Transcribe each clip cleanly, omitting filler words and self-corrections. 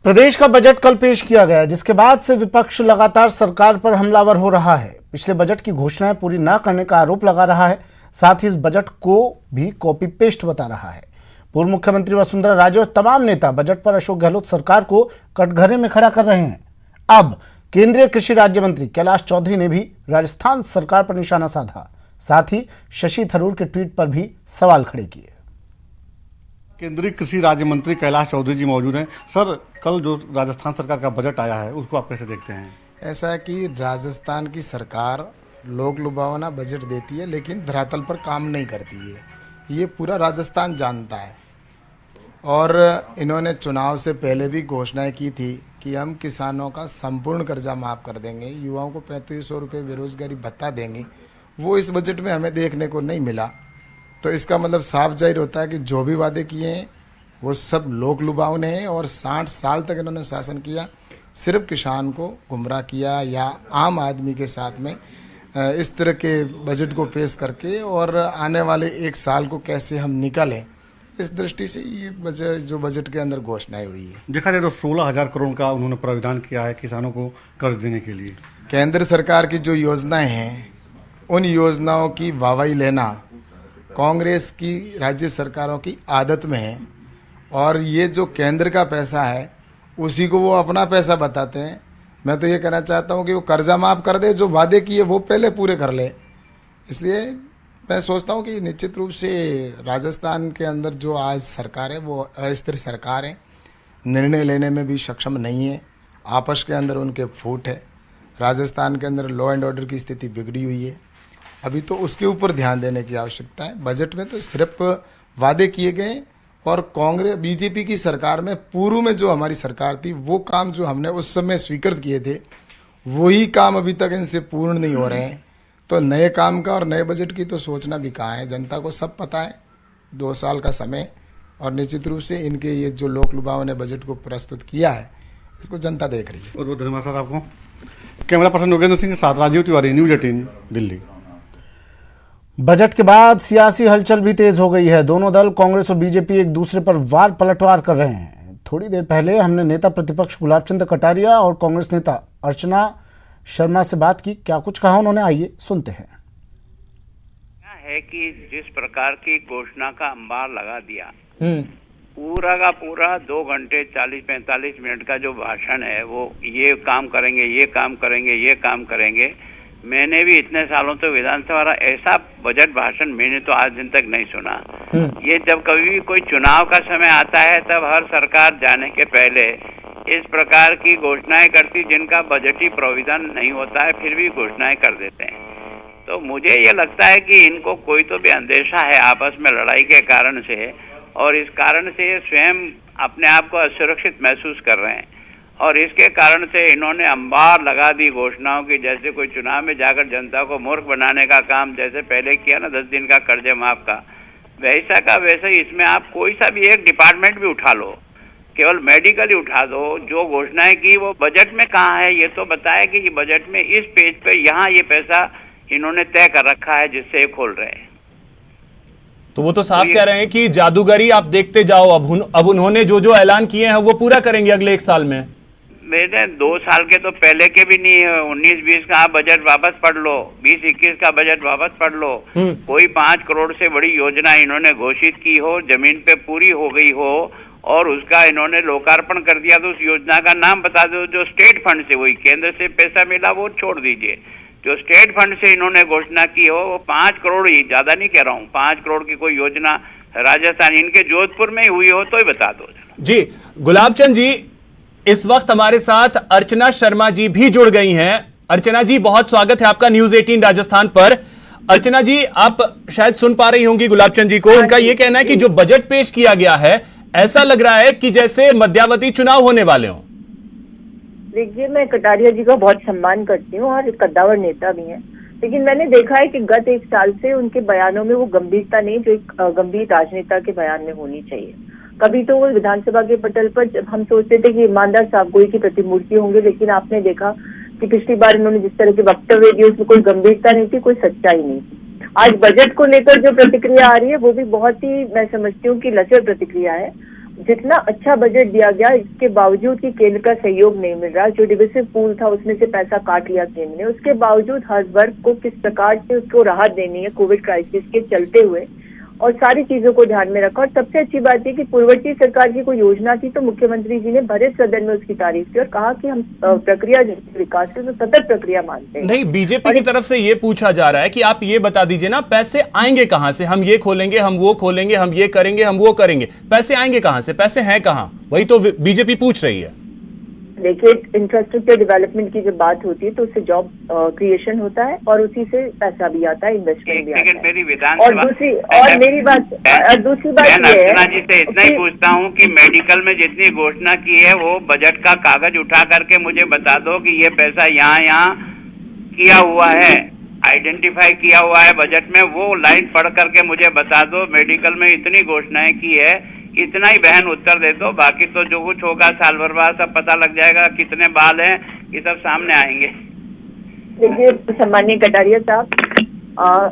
प्रदेश का बजट कल पेश किया गया, जिसके बाद से विपक्ष लगातार सरकार पर हमलावर हो रहा है। पिछले बजट की घोषणाएं पूरी न करने का आरोप लगा रहा है, साथ ही इस बजट को भी कॉपी पेस्ट बता रहा है। पूर्व मुख्यमंत्री वसुंधरा राजे और तमाम नेता बजट पर अशोक गहलोत सरकार को कटघरे में खड़ा कर रहे हैं। अब केंद्रीय कृषि राज्य मंत्री कैलाश चौधरी ने भी राजस्थान सरकार पर निशाना साधा, साथ ही शशि थरूर के ट्वीट पर भी सवाल खड़े किए। केंद्रीय कृषि राज्य मंत्री कैलाश चौधरी जी मौजूद हैं। सर, कल जो राजस्थान सरकार का बजट आया है उसको आप कैसे देखते हैं? ऐसा है कि राजस्थान की सरकार लोक लुभावना बजट देती है लेकिन धरातल पर काम नहीं करती है। ये पूरा राजस्थान जानता है और इन्होंने चुनाव से पहले भी घोषणाएं की थी कि हम किसानों का संपूर्ण कर्जा माफ़ कर देंगे, युवाओं को 3500 रुपये बेरोजगारी भत्ता देंगे। वो इस बजट में हमें देखने को नहीं मिला। तो इसका मतलब साफ जाहिर होता है कि जो भी वादे किए हैं वो सब लोक लुभावने हैं और 60 साल तक इन्होंने शासन किया, सिर्फ किसान को गुमराह किया या आम आदमी के साथ में इस तरह के बजट को पेश करके और आने वाले एक साल को कैसे हम निकालें, इस दृष्टि से ये बजट जो बजट के अंदर घोषणाएं हुई है। देखा जाए तो 16,000 करोड़ का उन्होंने प्रावधान किया है किसानों को कर्ज देने के लिए। केंद्र सरकार की जो योजनाएं हैं उन योजनाओं की वाहवाही लेना कांग्रेस की राज्य सरकारों की आदत में है और ये जो केंद्र का पैसा है उसी को वो अपना पैसा बताते हैं। मैं तो ये कहना चाहता हूँ कि वो कर्जा माफ़ कर दे, जो वादे किए वो पहले पूरे कर ले। इसलिए मैं सोचता हूँ कि निश्चित रूप से राजस्थान के अंदर जो आज सरकार है वो अस्थिर सरकार है, निर्णय लेने में भी सक्षम नहीं है, आपस के अंदर उनके फूट है। राजस्थान के अंदर लॉ एंड ऑर्डर की स्थिति बिगड़ी हुई है, अभी तो उसके ऊपर ध्यान देने की आवश्यकता है। बजट में तो सिर्फ वादे किए गए और कांग्रेस बीजेपी की सरकार में पूर्व में जो हमारी सरकार थी वो काम जो हमने उस समय स्वीकृत किए थे वही काम अभी तक इनसे पूर्ण नहीं हो रहे हैं। तो नए काम का और नए बजट की तो सोचना भी कहाँ है। जनता को सब पता है, 2 साल का समय और निश्चित रूप से इनके ये जो लोक लुभावने बजट को प्रस्तुत किया है इसको जनता देख रही है। बहुत बहुत धन्यवाद सर आपको। कैमरा पर्सन योगेंद्र सिंह के साथ राजीव तिवारी, न्यूज 18 दिल्ली। बजट के बाद सियासी हलचल भी तेज हो गई है। दोनों दल कांग्रेस और बीजेपी एक दूसरे पर वार पलटवार कर रहे हैं। थोड़ी देर पहले हमने नेता प्रतिपक्ष गुलाब चंद कटारिया और कांग्रेस नेता अर्चना शर्मा से बात की। क्या कुछ कहा उन्होंने, आइए सुनते हैं। है कि जिस प्रकार की घोषणा का अंबार लगा दिया, पूरा का पूरा 2 घंटे 40-45 मिनट का जो भाषण है वो ये काम करेंगे, ये काम करेंगे, ये काम करेंगे। मैंने भी इतने सालों तो विधानसभा ऐसा बजट भाषण मैंने तो आज दिन तक नहीं सुना। ये जब कभी भी कोई चुनाव का समय आता है तब हर सरकार जाने के पहले इस प्रकार की घोषणाएं करती जिनका बजटी प्रावधान नहीं होता है, फिर भी घोषणाएं कर देते हैं। तो मुझे ये लगता है कि इनको कोई तो भी अंदेशा है आपस में लड़ाई के कारण से, और इस कारण से ये स्वयं अपने आप को असुरक्षित महसूस कर रहे हैं और इसके कारण से इन्होंने अंबार लगा दी घोषणाओं की। जैसे कोई चुनाव में जाकर जनता को मूर्ख बनाने का काम जैसे पहले किया ना 10 दिन का कर्जे माफ का, वैसा का वैसे ही इसमें आप कोई सा भी एक डिपार्टमेंट भी उठा लो, केवल मेडिकल ही उठा दो, जो घोषणाएं की वो बजट में कहाँ है ये तो बताया कि बजट में इस पेज पे यहाँ ये पैसा इन्होंने तय कर रखा है जिससे ये खोल रहे हैं। तो वो तो साफ कह रहे हैं कि जादूगरी आप देखते जाओ, अब उन्होंने जो जो ऐलान किए हैं वो पूरा करेंगे अगले 1 साल में। मेरे 2 साल के तो पहले के भी नहीं है। 19-20 का बजट वापस पढ़ लो, 20-21 का बजट वापस पढ़ लो। कोई 5 करोड़ से बड़ी योजना इन्होंने घोषित की हो, जमीन पे पूरी हो गई हो और उसका इन्होंने लोकार्पण कर दिया, तो उस योजना का नाम बता दो। जो स्टेट फंड से, वही केंद्र से पैसा मिला वो छोड़ दीजिए, जो स्टेट फंड से इन्होंने घोषणा की हो वो 5 करोड़ ही, ज्यादा नहीं कह रहा हूँ, 5 करोड़ की कोई योजना राजस्थान इनके जोधपुर में ही हुई हो तो ही बता दो जी। गुलाब चंद जी, इस वक्त हमारे साथ अर्चना शर्मा जी भी जुड़ गई हैं। अर्चना जी, बहुत स्वागत है आपका न्यूज 18 राजस्थान पर। अर्चना जी, आप शायद सुन पा रही होंगी गुलाब चंद जी को। उनका यह कहना है कि जो बजट पेश किया गया है ऐसा लग रहा है कि जैसे मध्यावधि चुनाव होने वाले हों। देखिए, मैं कटारिया जी का बहुत सम्मान करती हूँ और कद्दावर नेता भी हैं, लेकिन मैंने देखा है कि गत 1 साल से उनके बयानों में वो गंभीरता नहीं जो एक गंभीर राजनेता के बयान में होनी चाहिए। कभी तो वो विधानसभा के पटल पर जब हम सोचते थे कि ईमानदार साहब की प्रतिमूर्ति होंगे, लेकिन आपने देखा कि पिछली बार इन्होंने जिस तरह के वक्तव्य दिए उसमें कोई गंभीरता नहीं थी, कोई सच्चाई नहीं थी। आज बजट को लेकर जो प्रतिक्रिया आ रही है वो भी बहुत ही, मैं समझती हूँ कि लचर प्रतिक्रिया है जितना अच्छा बजट दिया गया, इसके बावजूद कि केंद्र का सहयोग नहीं मिल रहा, जो डिविसिव पूल था उसमें से पैसा काट लिया केंद्र ने, उसके बावजूद हर वर्ग को किस प्रकार से उसको राहत देनी है कोविड क्राइसिस के चलते हुए, और सारी चीजों को ध्यान में रखा। और सबसे अच्छी बात है कि पूर्ववर्ती सरकार की कोई योजना थी तो मुख्यमंत्री जी ने भरे सदन में उसकी तारीफ की और कहा कि हम प्रक्रिया विकास की तो सतत प्रक्रिया मानते हैं। नहीं, बीजेपी की तरफ से ये पूछा जा रहा है कि आप ये बता दीजिए ना, पैसे आएंगे कहां से? हम ये खोलेंगे, हम वो खोलेंगे, हम ये करेंगे, हम वो करेंगे, पैसे आएंगे कहां से? पैसे हैं कहां? वही तो बीजेपी पूछ रही है। देखिए, इंफ्रास्ट्रक्चर डेवलपमेंट की जब बात होती है तो उससे जॉब क्रिएशन होता है और उसी से पैसा भी आता है, इन्वेस्टमेंट भी आता है। मेरी और दूसरी बात ये है, अर्चना जी से इतना ही पूछता हूँ कि मेडिकल में जितनी घोषणा की है वो बजट का कागज उठा करके मुझे बता दो कि ये पैसा यहाँ किया हुआ है, आइडेंटिफाई किया हुआ है बजट में, वो लाइन पढ़ करके मुझे बता दो। मेडिकल में इतनी घोषणाएं की है, इतना ही बहन उत्तर दे दो, बाकी तो जो कुछ होगा साल भर बाद सब पता लग जाएगा, कितने बाल हैं ये सब सामने आएंगे। देखिए सम्मानीय कटारिया साहब,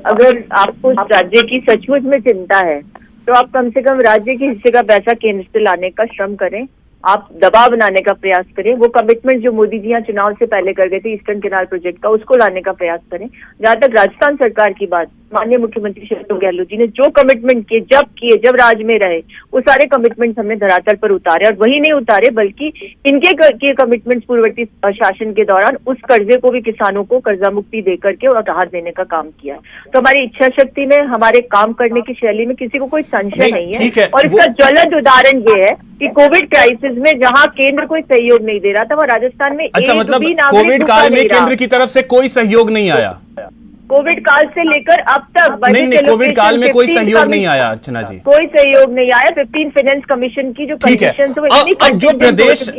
अगर आपको राज्य की सचमुच में चिंता है तो आप कम से कम राज्य के हिस्से का पैसा केंद्र से लाने का श्रम करें, आप दबाव बनाने का प्रयास करें। वो कमिटमेंट जो मोदी जी यहाँ चुनाव से पहले कर गए थे ईस्टर्न कैनाल प्रोजेक्ट का, उसको लाने का प्रयास करें। जहां तक राजस्थान सरकार की बात, माननीय मुख्यमंत्री श्री अशोक गहलोत जी ने जो कमिटमेंट किए जब राज में रहे, वो सारे कमिटमेंट्स हमने धरातल पर उतारे, और वही नहीं उतारे बल्कि इनके कमिटमेंट्स पूर्ववर्ती शासन के दौरान उस कर्जे को भी किसानों को कर्जा मुक्ति देकर के और राहत देने का काम किया। तो हमारी इच्छा शक्ति में, हमारे काम करने की शैली में किसी को कोई संशय नहीं है। और इसका ज्वलंत उदाहरण ये है कि कोविड क्राइसिस में जहां केंद्र कोई सहयोग नहीं दे रहा था, वह राजस्थान में अच्छा, मतलब कोविड काल में केंद्र की तरफ से कोई सहयोग नहीं आया? कोविड काल से लेकर अब तक नहीं, कोविड काल में कोई सहयोग नहीं आया अर्चना जी, कोई सहयोग नहीं आया। 15 फाइनेंस कमीशन की जो कंडीशन अब जो प्रदेश